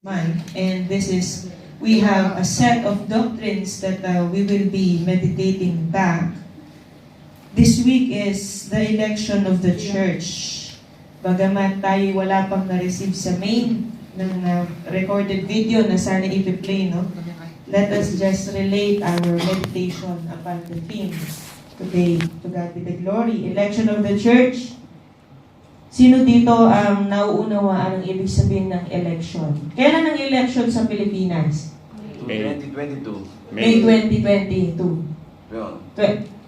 month, and we have a set of doctrines that we will be meditating back. This week is the election of the church. Bagamat tayo wala pang na-receive sa main ng recorded video na sana i-play, no? Let us just relate our meditation upon the theme today. To God be the glory. Election of the church. Sino dito ang nauunawaan ang ibig sabihin ng election? Kailan ang election sa Pilipinas? May 2022. May 2022. Yun.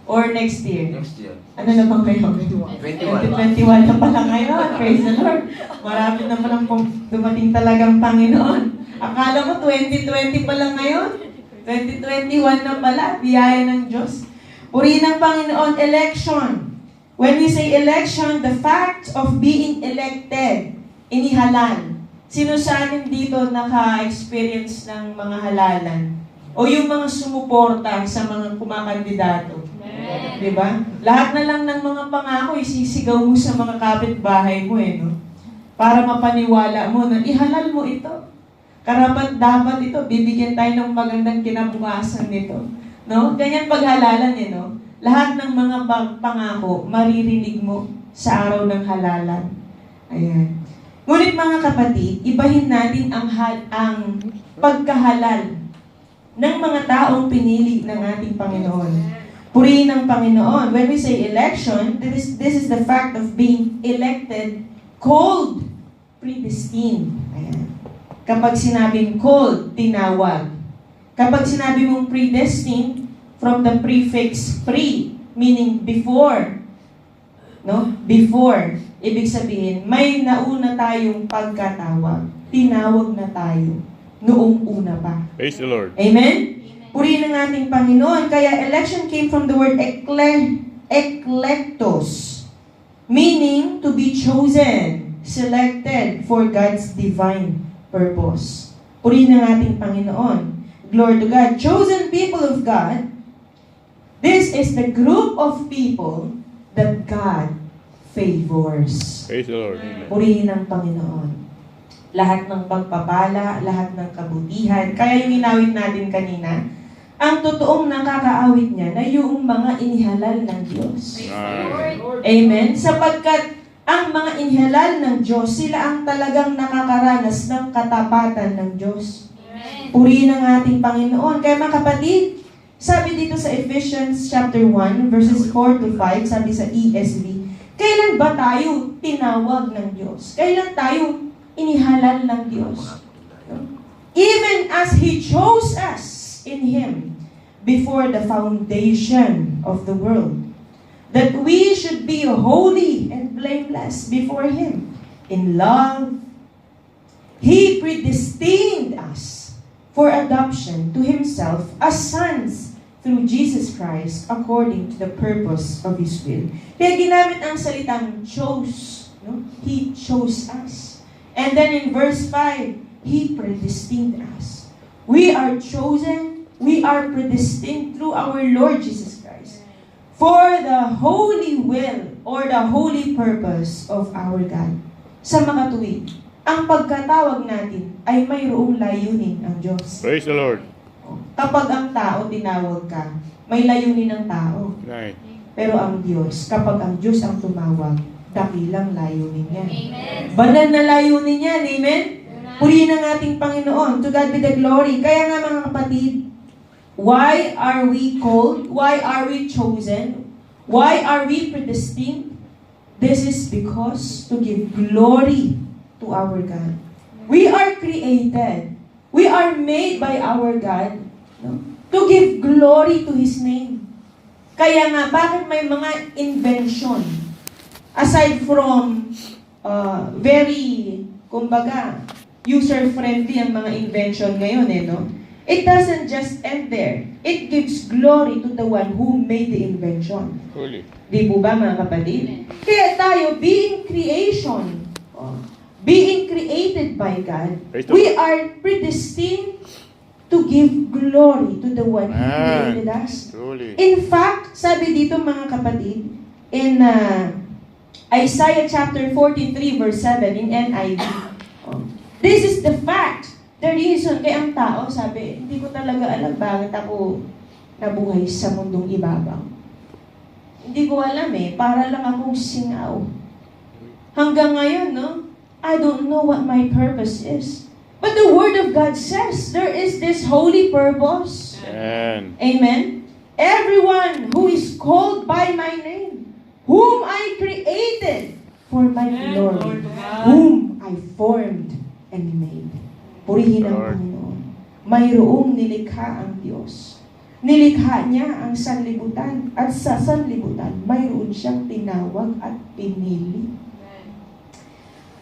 Or next year? Next year. Ano na bang kayo? 2021 na pala ngayon. Praise the Lord. Marami na palang dumating talagang Panginoon. Akala mo 2020 pa lang ngayon? 2021 na pala. Biyaya ng Diyos. Purihin ng Panginoon, election. When we say election, the fact of being elected, inihalal. Sino sa atin dito naka-experience ng mga halalan? O yung mga sumuporta sa mga kumakandidato? Diba? Lahat na lang ng mga pangako, isisigaw mo sa mga kapitbahay mo no? Para mapaniwala mo na ihalal mo ito. Karapat dapat ito, bibigyan tayo ng magandang kinabukasan nito. No? Ganyan paghalalan no? Lahat ng mga pangako, maririnig mo sa araw ng halalan. Ayan. Ngunit mga kapatid, ibahin natin ang pagkahalal ng mga taong pinili ng ating Panginoon. Purihin ng Panginoon. When we say election, this is the fact of being elected, called, predestined. Ayan. Kapag sinabing called, tinawag. Kapag sinabi mong predestined, from the prefix pre, meaning before. No? Before. Ibig sabihin, may nauna tayong pagkatawag. Tinawag na tayo noong una pa. Praise the Lord. Amen? Purihin ng ating Panginoon. Kaya election came from the word eklektos, meaning to be chosen, selected for God's divine purpose. Purihin ng ating Panginoon. Glory to God. Chosen people of God. This is the group of people that God favors. Praise the Lord. Amen. Purihin ng Panginoon. Lahat ng pagpapala, lahat ng kabutihan. Kaya yung inawit natin kanina, ang totoong nakakaawit niya na yung mga inihalal ng Diyos. Amen? Sapagkat ang mga inihalal ng Diyos, sila ang talagang nakakaranas ng katapatan ng Diyos. Purihin ng ating Panginoon. Kaya mga kapatid, sabi dito sa Ephesians chapter 1, verses 4 to 5, sabi sa ESV, kailan ba tayo tinawag ng Diyos? Kailan tayo inihalal ng Diyos? Even as He chose us in Him before the foundation of the world, that we should be holy and blameless before Him. In love, He predestined us for adoption to Himself as sons through Jesus Christ according to the purpose of His will. Kaya ginamit ang salitang chose. No? He chose us. And then in verse 5, He predestined us. We are chosen, we are predestined through our Lord Jesus Christ for the holy will or the holy purpose of our God. Sa mga tuwid, ang pagkatawag natin ay mayroong layunin ang Diyos. Praise the Lord. Kapag ang tao tinawag ka, may layunin ng tao. Right. Pero ang Diyos, kapag ang Diyos ang tumawag, dakilang layunin niya. Banal na layunin niya. Amen? Purihin ang ating Panginoon. To God be the glory. Kaya nga mga kapatid, why are we called? Why are we chosen? Why are we predestined? This is because to give glory to our God. We are created. We are made by our God to give glory to His name. Kaya nga, bakit may mga invention? Aside from very, kumbaga, user-friendly ang mga invention ngayon, no? It doesn't just end there. It gives glory to the one who made the invention. Holy. Di po ba, mga kapatid? Kaya tayo, being created by God, we are predestined to give glory to the one who created us. Truly. In fact, sabi dito mga kapatid, in Isaiah chapter 43 verse 7 in NIV, this is the fact the reason, kaya ang tao sabi, hindi ko talaga alam bakit ako nabuhay sa mundong ibabaw. Hindi ko alam para lang akong singaw. Hanggang ngayon, no? I don't know what my purpose is. But the Word of God says there is this holy purpose. Amen. Amen? Everyone who is called by my name, whom I created for my glory, whom I formed and made. Purihin ang Lord. Panginoon. Mayroong nilikha ang Diyos. Nilikha niya ang sanlibutan at sa sanlibutan, mayroon siyang tinawag at pinili.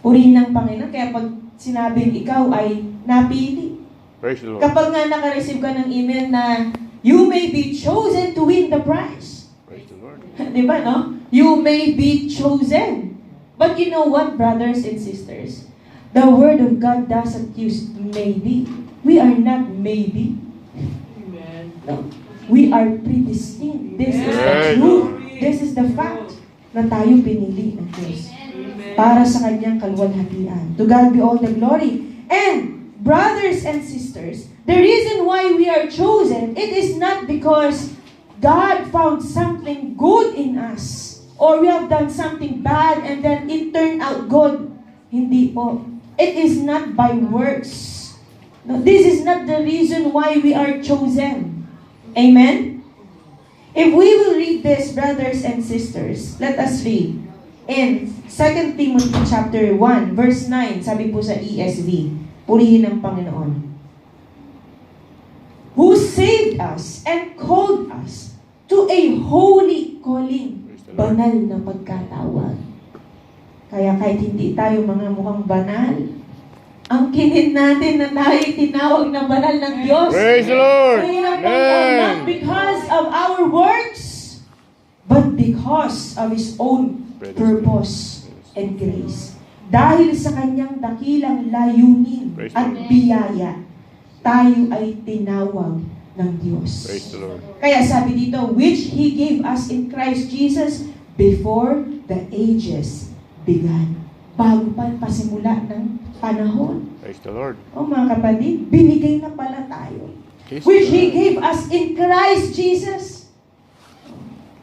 Purihin ng Panginoon. Kaya pag sinabing ikaw ay napili, Praise the Lord. kapag nga naka-receive ka ng email na you may be chosen to win the prize. Praise the Lord. Di ba, no? You may be chosen. But you know what, brothers and sisters? The Word of God doesn't use maybe. We are not maybe. No. We are predestined. This is the Amen. truth. This is the fact na tayo pinili ng Diyos para sa kanyang kalwalhatian. To God be all the glory. And, brothers and sisters, the reason why we are chosen, it is not because God found something good in us or we have done something bad and then it turned out good. Hindi po. It is not by works. No, this is not the reason why we are chosen. Amen? If we will read this, brothers and sisters, let us read. In 2 Timothy chapter 1, verse 9, sabi po sa ESV, purihin ang Panginoon. Who saved us and called us to a holy calling. Banal na pagkatawag. Kaya kahit hindi tayo mga mukhang banal, ang kinin natin na tayo tinawag na banal ng Diyos. Praise the Lord. Purihin ang Panginoon, not Amen. because of our works, but because of His own purpose and grace. Dahil sa kanyang dakilang layunin Praise the at Lord. biyaya, tayo ay tinawag ng Diyos. Praise the Lord. Kaya sabi dito, which He gave us in Christ Jesus before the ages began. Bago pa pasimula ng panahon. Praise the Lord. O mga kapatid, binigay na pala tayo. Yes, Which He Lord. gave us in Christ Jesus.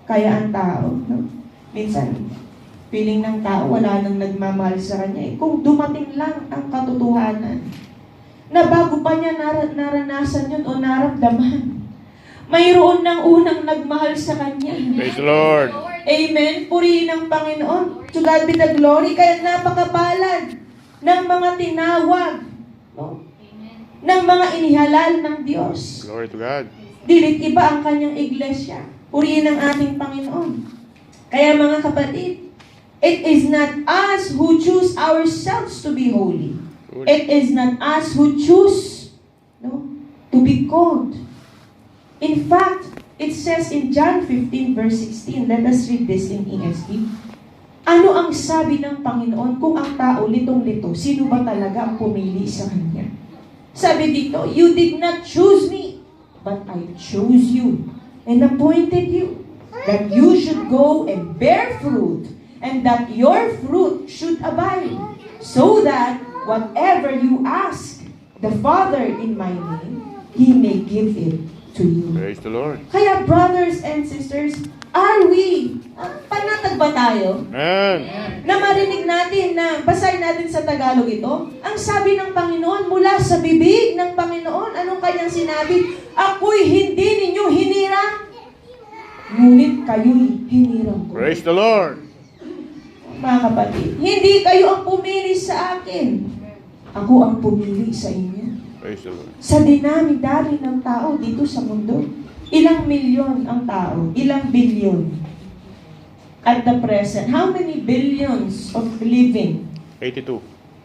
Kaya ang tao, no? Minsan, feeling ng tao, wala nang nagmamahal sa kanya. Kung dumating lang ang katotohanan, na bago pa niya naranasan yun o naramdaman, mayroon ng unang nagmahal sa kanya. Praise the Lord. Amen. Purihin ang Panginoon. To God be the glory. Kaya napakapalad ng mga tinawag, no? Ng mga inihalal ng Diyos. Glory to God. Dilit iba ang kanyang iglesia. Purihin ang ating Panginoon. Kaya mga kapatid, it is not us who choose ourselves to be holy. It is not us who choose, no, to be called. In fact, it says in John 15 verse 16, let us read this in ESV. Ano ang sabi ng Panginoon kung ang tao litong-lito, sino ba talaga ang pumili sa Kanya? Sabi dito, you did not choose me, but I chose you and appointed you that you should go and bear fruit and that your fruit should abide, so that whatever you ask the Father in my name, He may give it to you. Praise the Lord. Kaya brothers and sisters, are we, panatag ba tayo? Amen. Na marinig natin na, basahin natin sa Tagalog ito, ang sabi ng Panginoon mula sa bibig ng Panginoon, anong kanyang sinabi? Ako'y hindi ninyo hinirang, ngunit kayo'y hinirang ko. Praise the Lord. Mga kapatid, hindi kayo ang pumili sa akin. Ako ang pumili sa inyo. Praise the Lord. Sa dinami-dami ng tao dito sa mundo, ilang milyon ang tao? Ilang bilyon? At the present, how many billions of living? 82.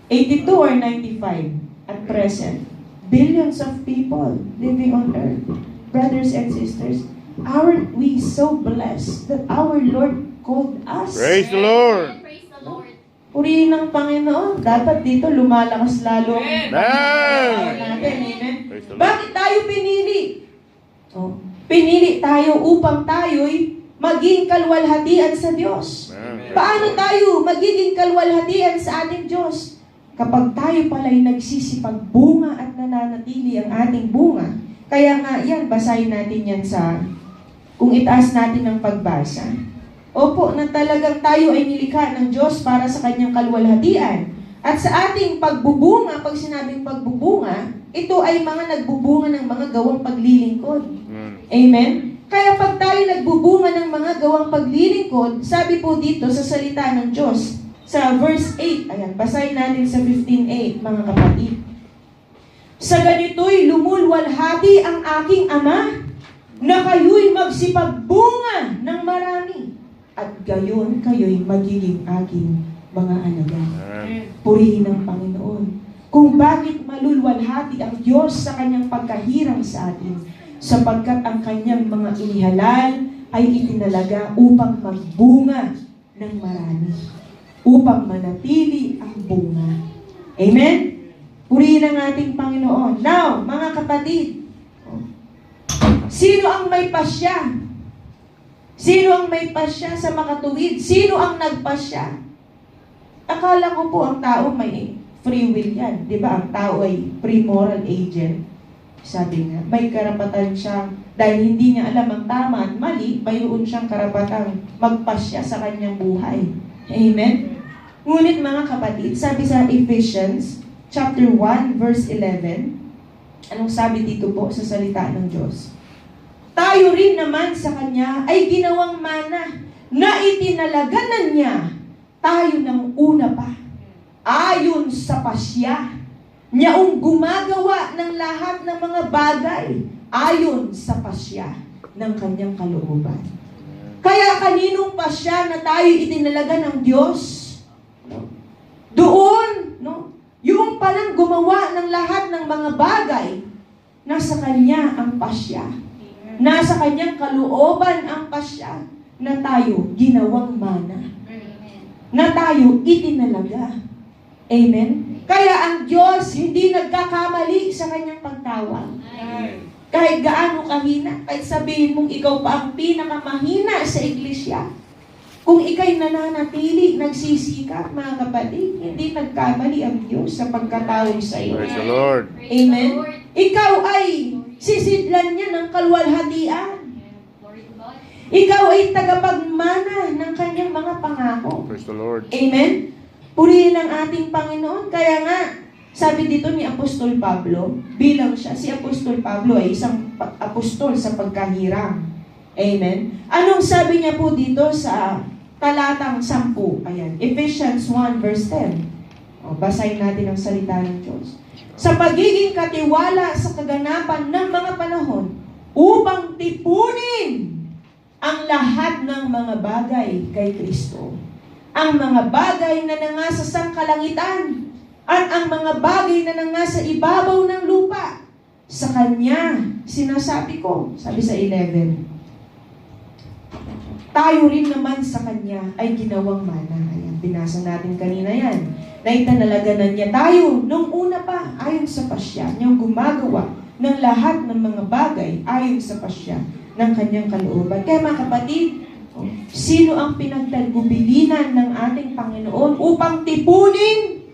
82 or 95 at present? Billions of people living on earth. Brothers and sisters, aren't we so blessed that our Lord called us? Praise the Lord. Praise the Lord. Purihin ng Panginoon. Dapat dito lumalakas lalo ang Amen. Panginoon natin. Amen. Praise the Lord. Bakit tayo pinili? Oh, pinili tayo upang tayo'y maging kalwalhatian sa Diyos. Amen. Paano tayo magiging kalwalhatian sa ating Diyos? Kapag tayo pala'y nagsisipagbunga at manatili ang ating bunga. Kaya nga yan, basahin natin yan kung itaas natin ng pagbasa. Opo, na talagang tayo ay nilikha ng Diyos para sa kanyang kaluwalhatian. At sa ating pagbubunga, pag sinabing pagbubunga, ito ay mga nagbubunga ng mga gawang paglilingkod. Amen? Kaya pag tayo nagbubunga ng mga gawang paglilingkod, sabi po dito sa salita ng Diyos, sa verse 8, ayan, basahin natin sa 15:8, mga kapatid. Sa ganito'y lumulwalhati ang aking Ama, na kayo'y magsipagbunga ng marami, at gayon kayo'y magiging aking mga alaga. Purihin ng Panginoon. Kung bakit malulwalhati ang Diyos sa kanyang pagkahirang sa atin, sapagkat ang kanyang mga inihalal ay itinalaga upang magbunga ng marami, upang manatili ang bunga. Amen? Purihin ang ating Panginoon. Now, mga kapatid, sino ang may pasya? Sino ang may pasya sa makatuwid? Sino ang nagpasya? Akala ko po ang tao may free will yan. Di ba? Ang tao ay free moral agent. Sabi nga, may karapatan siya, dahil hindi niya alam ang tama at mali, mayroon siyang karapatang magpasya sa kanyang buhay. Amen? Ngunit mga kapatid, sabi sa Ephesians chapter 1, verse 11, anong sabi dito po sa salita ng Diyos? Tayo rin naman sa Kanya ay ginawang mana na itinalaganan niya tayo ng una pa, ayon sa pasya niyaong gumagawa ng lahat ng mga bagay ayon sa pasya ng kanyang kalooban. Kaya kaninong pasya na tayo itinalaga ng Diyos? Doon, yung palang gumawa ng lahat ng mga bagay, nasa Kanya ang pasya. Nasa Kanyang kalooban ang pasya na tayo ginawang mana. Na tayo itinalaga. Amen? Kaya ang Diyos hindi nagkakamali sa Kanyang pagtawag. Kahit gaano kahina, kahit sabihin mong ikaw pa ang pinakamahina sa iglesia, kung ikay nananatili, nagsisikap, mga kapatid, hindi nagkamali ang Diyos sa pagkatawag sa iyo. Praise the Lord. Amen? Ikaw ay sisidlan niya ng kalwalhatian. Ikaw ay tagapagmana ng kanyang mga pangako. Praise the Lord. Amen? Purihin ang ating Panginoon. Kaya nga, sabi dito ni Apostol Pablo, bilang siya, si Apostol Pablo ay isang apostol sa pagkahirang. Amen? Anong sabi niya po dito sa talatang 10? Ayan, Ephesians 1 verse 10. Basahin natin ang salita ng Diyos. Sa pagiging katiwala sa kaganapan ng mga panahon, upang tipunin ang lahat ng mga bagay kay Kristo. Ang mga bagay na nangasa sa kalangitan at ang mga bagay na nangasa ibabaw ng lupa. Sa Kanya, sinasabi ko, sabi sa 11, tayo rin naman sa Kanya ay ginawang mana. Ayan, binasa natin kanina yan. Na itinalaganan niya tayo nung una pa ayon sa pasya niyang gumagawa ng lahat ng mga bagay ayon sa pasya ng kanyang kalooban. Kaya mga kapatid, sino ang pinagtagubilinan ng ating Panginoon upang tipunin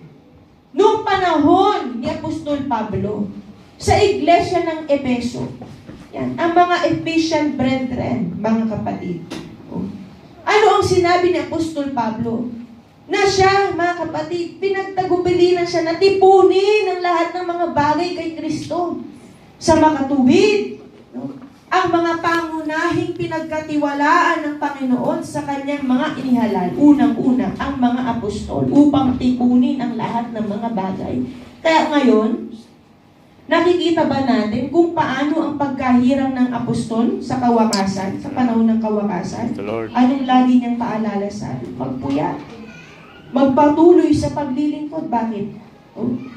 nung panahon ni Apostol Pablo sa iglesia ng Epeso? Yan, ang mga Ephesian brethren, mga kapatid. Ano ang sinabi ni Apostol Pablo? Na siya, mga kapatid, pinagtagubilinan siya na tipunin ang lahat ng mga bagay kay Kristo sa makatuwid. Ang mga pangunahing pinagkatiwalaan ng Panginoon sa kanyang mga inihalal, unang-una, ang mga apostol, upang tipunin ang lahat ng mga bagay. Kaya ngayon, nakikita ba natin kung paano ang pagkahirang ng apostol sa kawakasan, sa panahon ng kawakasan? The Lord. Anong lagi niyang paalala sa atin? Magpuyat. Magpatuloy sa paglilingkod. Bakit?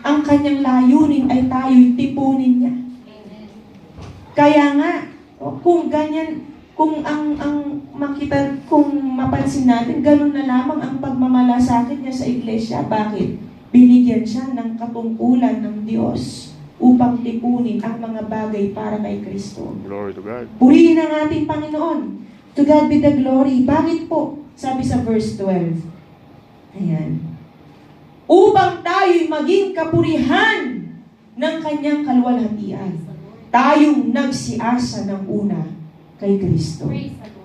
Ang kanyang layunin ay tayo'y tipunin niya. Kaya nga, kung ganyan, kung kung mapansin natin, ganun na lamang ang pagmamalasakit niya sa iglesia. Bakit? Binigyan siya ng katungkulan ng Diyos upang tipunin ang mga bagay para kay Kristo. Glory to God. Purihin ang ating Panginoon. To God be the glory. Bakit po? Sabi sa verse 12. Ayan. Upang tayo'y maging kapurihan ng kanyang kaluwalhatian. Tayong nagsiasa ng una kay Kristo.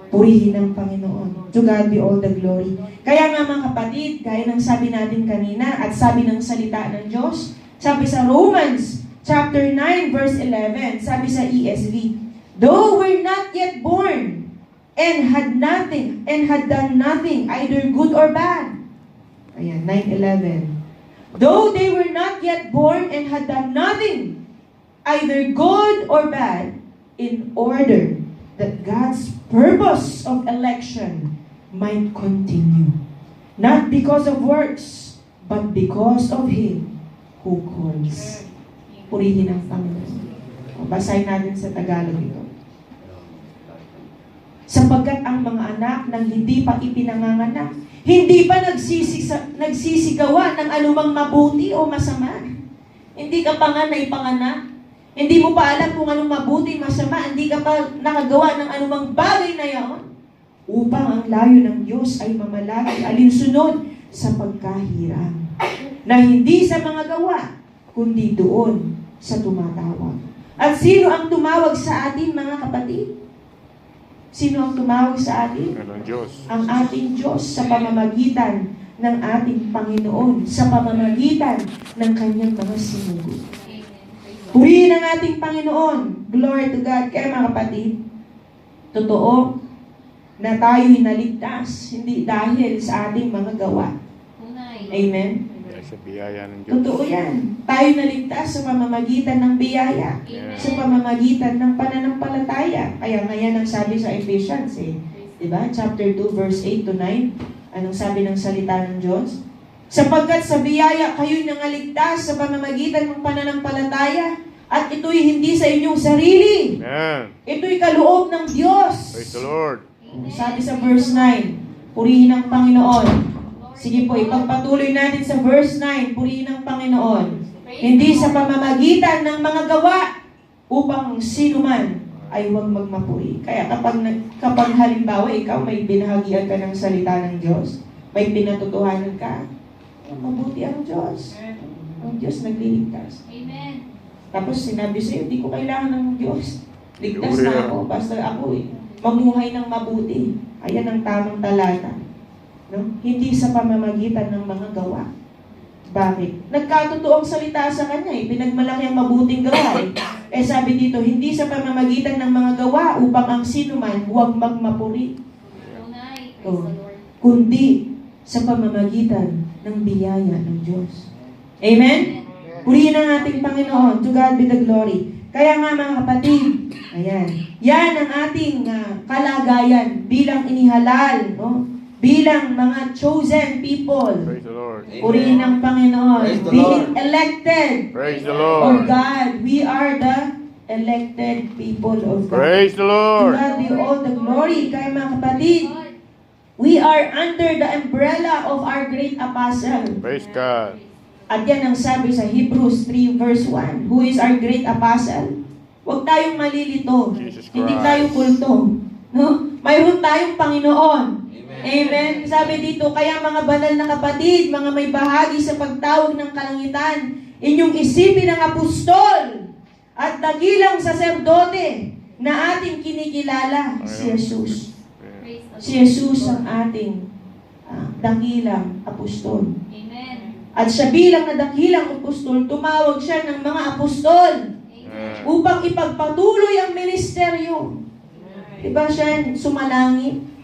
Purihin ang Panginoon. To God be all the glory. Kaya nga mga kapatid, gaya ng sabi natin kanina at sabi ng salita ng Diyos, sabi sa Romans chapter 9 verse 11, sabi sa ESV, though we're not yet born and had done nothing, either good or bad. Ayan, 9:11. Though they were not yet born and had done nothing, either good or bad, in order that God's purpose of election might continue. Not because of works, but because of Him who calls. Purihin ang Panginoon. Basahin natin sa Tagalog ito. Sapagkat ang mga anak ng hindi pa ipinanganganak, hindi pa nagsisigawan ng anumang mabuti o masama. Hindi ka pa nga naipanganak. Hindi mo pa alam kung anong mabuti, masama. Hindi ka pa nakagawa ng anumang bagay na yaon. Upang ang layo ng Diyos ay mamalagi alinsunod sa pagkahirap. Na hindi sa mga gawa, kundi doon sa tumatawag. At sino ang tumawag sa atin, mga kapatid? Sino ang tumawag sa atin? Ang Diyos. Ang ating Diyos sa pamamagitan ng ating Panginoon, sa pamamagitan ng kanyang mga sinugo. Purihin ang ating Panginoon. Glory to God. Kaya mga kapatid, totoo na tayo'y naligtas, hindi dahil sa ating mga gawa. Amen? Dahil sa biyaya ng Diyos. Totoo yan. Tayo naligtas sa pamamagitan ng biyaya. Sa pamamagitan ng pananampalataya. Kaya ngayon ang sabi sa Ephesians, diba? Chapter 2, verse 8 to 9. Anong sabi ng salita ng Diyos? Sapagkat sa biyaya kayo'y nangaligtas sa pamamagitan ng pananampalataya at ito'y hindi sa inyong sarili. Amen. Ito'y kaloob ng Diyos. Praise the Lord. Sabi sa verse 9, purihin ang Panginoon. Sige po, ipagpatuloy natin sa verse 9, purihin ang Panginoon. Hindi sa pamamagitan ng mga gawa upang sino man ay huwag magmapuri. Kaya kapag halimbawa ikaw may binahagian ka ng salita ng Diyos, may pinatutuhanan ka, mabuti ang Diyos. Ang Diyos nagliligtas. Amen. Tapos sinabi sa'yo, hindi ko kailangan ng Diyos. Ligtas na ako, basta ako mamuhay ng mabuti. Ayan ang tamang talata. No? Hindi sa pamamagitan ng mga gawa. Bakit? Nagkatotoo ang salita sa kanya pinagmalaki ang mabuting gawa sabi dito, hindi sa pamamagitan ng mga gawa upang ang sinuman huwag magmapuri. Praise the Oh. Lord. Kundi sa pamamagitan ng biyaya ng Diyos. Amen? Purihin ang ating Panginoon. To God be the glory. Kaya nga mga kapatid, ayan, yan ang ating kalagayan bilang inihalal, no? Bilang mga chosen people. Praise the Lord. Purihin ang Panginoon. Praise the Being Lord. elected Praise the of Lord. God. We are the elected people of God. Praise the To Lord. God be all the glory. Kaya mga kapatid, we are under the umbrella of our great apostle. Praise God. At yan ang sabi sa Hebrews 3 verse 1. Who is our great apostle? Huwag tayong malilito. Jesus Hindi Christ. tayo kulto. No? Mayroon tayong Panginoon. Amen. Amen. Sabi dito, kaya mga banal na kapatid, mga may bahagi sa pagtawag ng kalangitan, inyong isipin ang apostol at dakilang saserdote na ating kinikilala, si Jesus. Praise the Si Jesus ang ating dakilang apostol. Amen. At siya bilang na dakilang apostol, tumawag siya ng mga apostol Amen. upang ipagpatuloy ang ministeryo. Diba siya sumalangit?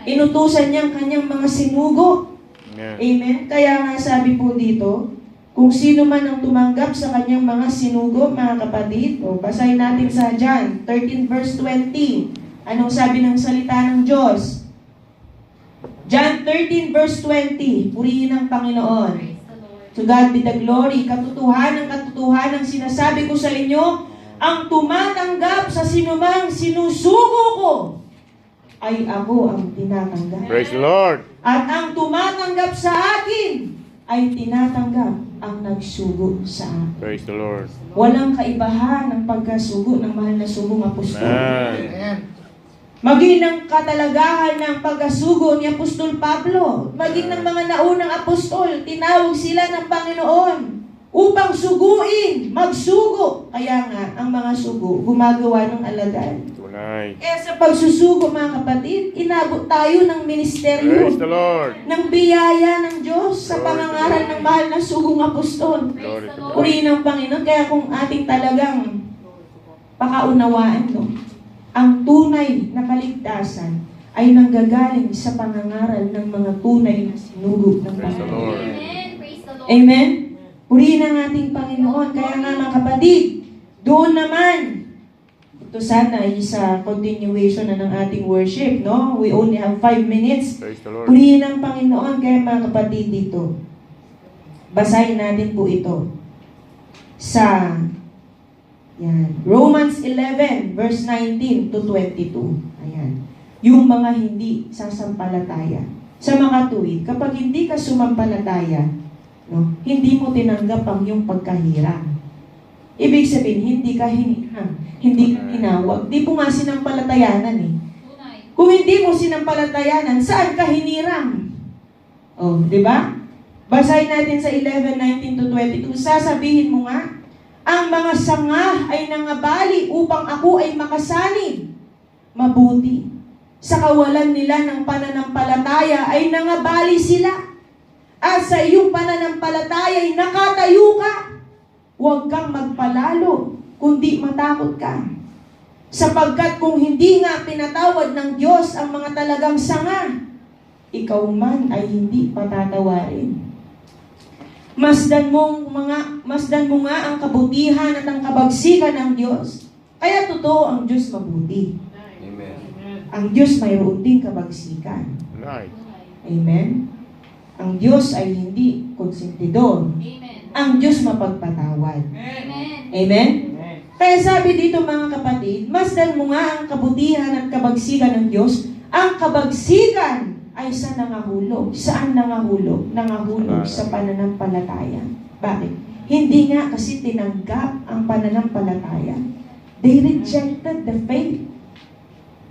Inutusan niya ang kanyang mga sinugo. Amen. Amen? Kaya nga sabi po dito, kung sino man ang tumanggap sa kanyang mga sinugo, mga kapatid, basahin natin sa John 13 verse 20. Anong sabi ng salita ng Diyos? John 13 verse 20, purihin ang Panginoon. Praise the Lord. To God be the glory. Katotohanan sinasabi ko sa inyo, ang tumatanggap sa sinumang sinusugo ko, ay ako ang tinatanggap. Praise the Lord. At ang tumatanggap sa akin, ay tinatanggap ang nagsugo sa akin. Praise the Lord. Walang kaibahan ng pagkasugo ng mahal na sugong apostol. Amen. Maging ng katalagahan ng pagkasugo ni Apostol Pablo, maging ng mga naunang apostol, tinawag sila ng Panginoon. upang suguin, magsugo. Kaya nga, ang mga sugo, gumagawa ng alagad. Tunay. Kaya sa pagsusugo, mga kapatid, inabot tayo ng ministeryo, Praise the Lord. ng biyaya ng Diyos sa Glory to pangangaral God. ng mahal na sugong apostol. Glory to God. Purihin ng Panginoon. Kaya kung ating talagang pakaunawaan, no, ang tunay na kaligtasan ay nanggagaling sa pangangaral ng mga tunay na sinugo ng Praise the Panginoon. Lord. Amen. Praise the Lord. Amen? Purihin ang ating Panginoon. Kaya nga mga kapatid, doon naman, ito sana ay sa continuation na ng ating worship, no? We only have 5 minutes. Praise the Lord. Purihin ang Panginoon. Kaya mga kapatid dito, basahin natin po ito sa Romans 11 verse 19 to 22. Ayan. Yung mga hindi sasampalataya. Sa mga tuwid, kapag hindi ka sumampalataya, no, hindi mo tinanggap ang iyong pagkahirang. Ibig sabihin, hindi ka hindi ka hinawag. Di po nga sinampalatayanan eh. Tunay. Kung hindi mo sinampalatayanan, saan ka hinirang? Oh, di ba? Basahin natin sa 11:19 to 22. Sasabihin mo nga, ang mga sanga ay nangabali upang ako ay makasanib. Mabuti. Sa kawalan nila ng pananampalataya ay nangabali sila. At sa iyong pananampalataya ay nakatayo ka. Huwag kang magpalalo, kundi matakot ka. Sapagkat kung hindi nga pinatawad ng Diyos ang mga talagang sanga, ikaw man ay hindi patatawarin. Masdan mo nga ang kabutihan at ang kabagsikan ng Diyos. Kaya totoo ang Diyos mabuti. Amen. Ang Diyos mayroon ding kabagsikan. Tunay. Amen? Ang Diyos ay hindi konsentidor. Amen. Ang Diyos mapagpatawad. Amen. Amen? Kaya sabi dito mga kapatid, masdan mo nga ang kabutihan at kabagsikan ng Diyos. Ang kabagsikan ay sa nangahulog. Saan nangahulog? Nangahulog sa pananampalataya. Bakit? Hindi nga kasi tinanggap ang pananampalataya. They rejected the faith.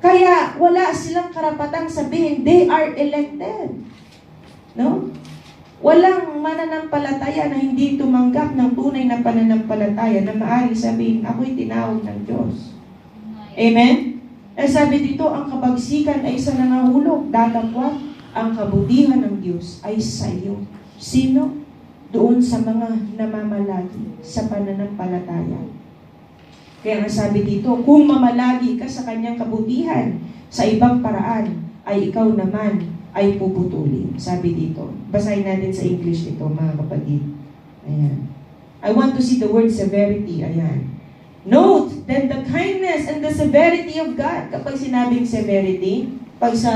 Kaya wala silang karapatang sabihin, they are elected. No? Walang mananampalataya na hindi tumanggap ng tunay na pananampalataya na maaaring sabihin, ako'y tinawag ng Diyos. Amen? Eh sabi dito, ang kabagsikan ay sa nangahulog, datapwat, ang kabutihan ng Diyos ay sa iyo. Sino? Doon sa mga namamalagi sa pananampalataya. Kaya nga sabi dito, kung mamalagi ka sa kanyang kabutihan sa ibang paraan, ay ikaw naman ay puputulin. Sabi dito. Basahin natin sa English ito, mga kapatid. Ayan. I want to see the word severity. Ayan. Note then the kindness and the severity of God. Kapag sinabing severity, pag sa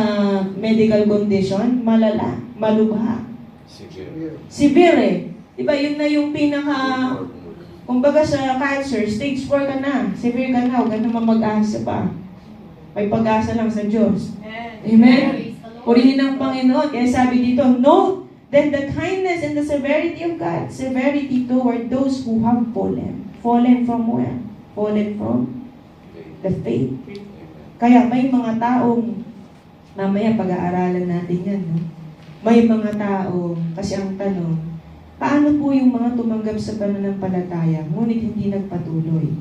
medical condition, malala, malubha. Sige. Severe eh. Diba, yun na yung pinaka... Kumbaga sa cancer, stage 4 ka na. Severe ka na, huwag ka naman mag-asa pa. May pag-asa lang sa Diyos. Amen? Praise the Lord. Purihin ng Panginoon. Kaya sabi dito, note then the kindness and the severity of God. Severity toward those who have fallen. Fallen from where? Fallen from the faith. Kaya may mga taong, mamaya pag-aaralan natin yan, no? May mga tao, kasi ang tanong, paano po yung mga tumanggap sa pananampalataya, ngunit hindi nagpatuloy?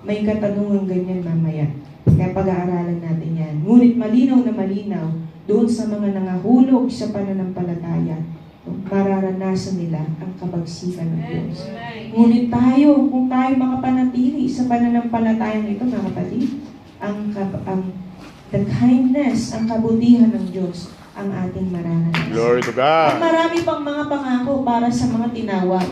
May katanungan ganyan mamaya. Kaya pag-aaralan natin yan. Ngunit malinaw na malinaw, doon sa mga nangahulog sa pananampalataya, mararanasan nila ang kabagsikan ng Diyos. Ngunit tayo, kung tayo makapanatili sa pananampalatayang ito, mga kapatid, the kindness, ang kabutihan ng Diyos, ang ating mararanasan. Glory to At God. marami pang mga pangako para sa mga tinawag.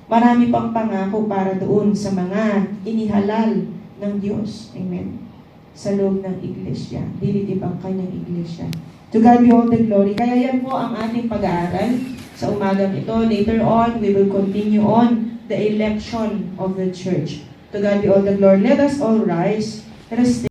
Marami pang pangako para doon sa mga inihalal ng Diyos. Amen. Sa loob ng iglesia. Dilitib ang kanyang iglesia. To God be all the glory. Kaya yan po ang ating pag-aaral sa umagang ito. Later on, we will continue on the election of the church. To God be all the glory. Let us all rise. Let us